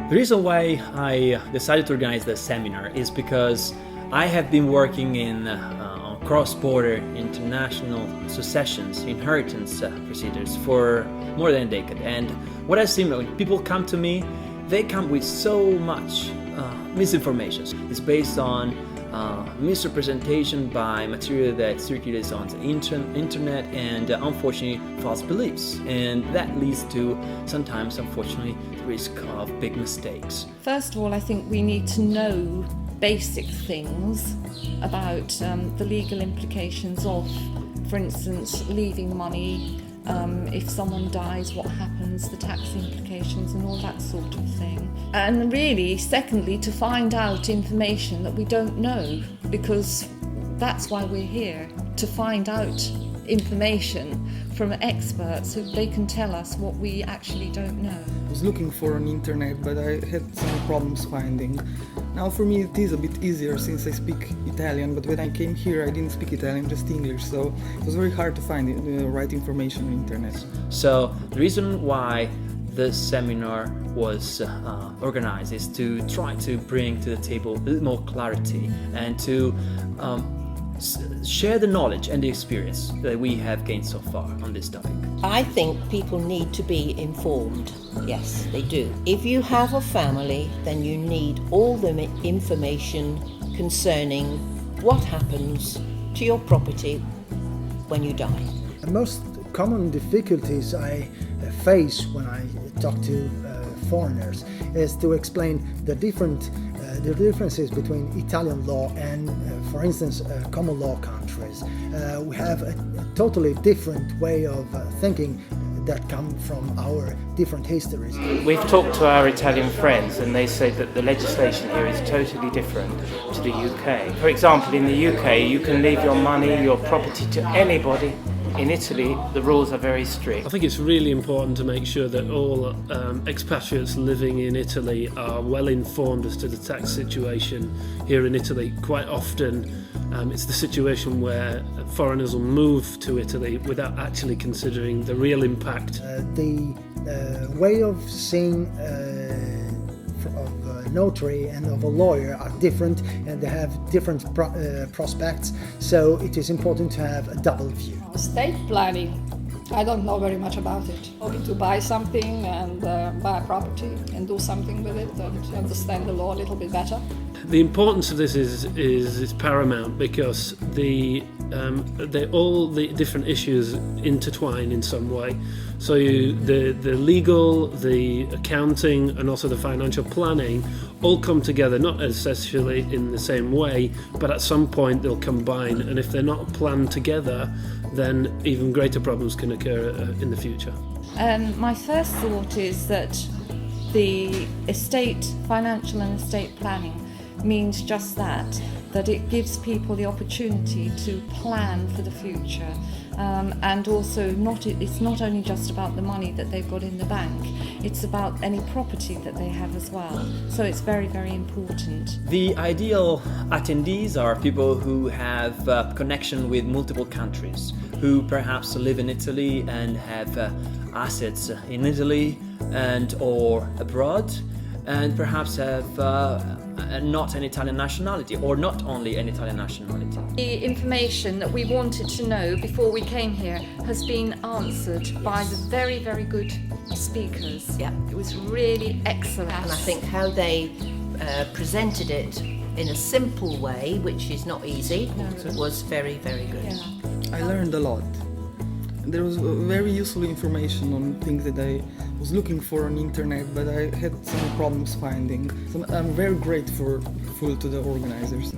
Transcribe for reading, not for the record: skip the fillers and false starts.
The reason why I decided to organize this seminar is because I have been working on cross-border international successions, inheritance procedures for more than a decade. And what I've seen when people come to me, they come with so much misinformation. It's based on misrepresentation by material that circulates on the internet and unfortunately false beliefs, and that leads to sometimes unfortunately the risk of big mistakes. First of all, I think we need to know basic things about the legal implications of, for instance, leaving money. If someone dies, what happens, the tax implications and all that sort of thing. And really, secondly, to find out information that we don't know, because that's why we're here, to find out information from experts so they can tell us what we actually don't know. I was looking for on internet, but I had some problems finding. Now for me it is a bit easier since I speak Italian, but when I came here I didn't speak Italian, just English, so it was very hard to find the right information on internet. So the reason why this seminar was organized is to try to bring to the table a little more clarity and to share the knowledge and the experience that we have gained so far on this topic. I think people need to be informed. Yes, they do. If you have a family, then you need all the information concerning what happens to your property when you die. The most common difficulties I face when I talk to foreigners is to explain the differences between Italian law and, for instance, common law countries. We have a totally different way of thinking that come from our different histories. We've talked to our Italian friends and they say that the legislation here is totally different to the UK. For example, in the UK you can leave your money, your property to anybody. In Italy, the rules are very strict. I think it's really important to make sure that all expatriates living in Italy are well informed as to the tax situation here in Italy. Quite often it's the situation where foreigners will move to Italy without actually considering the real impact. The way of seeing of a notary and of a lawyer are different, and they have different prospects, so it is important to have a double view. Estate planning, I don't know very much about it. Hoping to buy something and buy a property and do something with it and understand the law a little bit better. The importance of this is paramount because all the different issues intertwine in some way. So the legal, the accounting and also the financial planning all come together, not essentially in the same way, but at some point they'll combine, and if they're not planned together, then even greater problems can occur in the future. My first thought is that the financial and estate planning means just that it gives people the opportunity to plan for the future, and also it's not only just about the money that they've got in the bank, it's about any property that they have as well. So it's very, very important. The ideal attendees are people who have connection with multiple countries, who perhaps live in Italy and have assets in Italy and or abroad, and perhaps have not an Italian nationality, or not only an Italian nationality. The information that we wanted to know before we came here has been answered by the very, very good speakers. Yeah. It was really excellent. And I think how they presented it in a simple way, which is not easy, was very, very good. Yeah. I learned a lot. There was very useful information on things that I was looking for on internet, but I had some problems finding. So I'm very grateful to the organizers.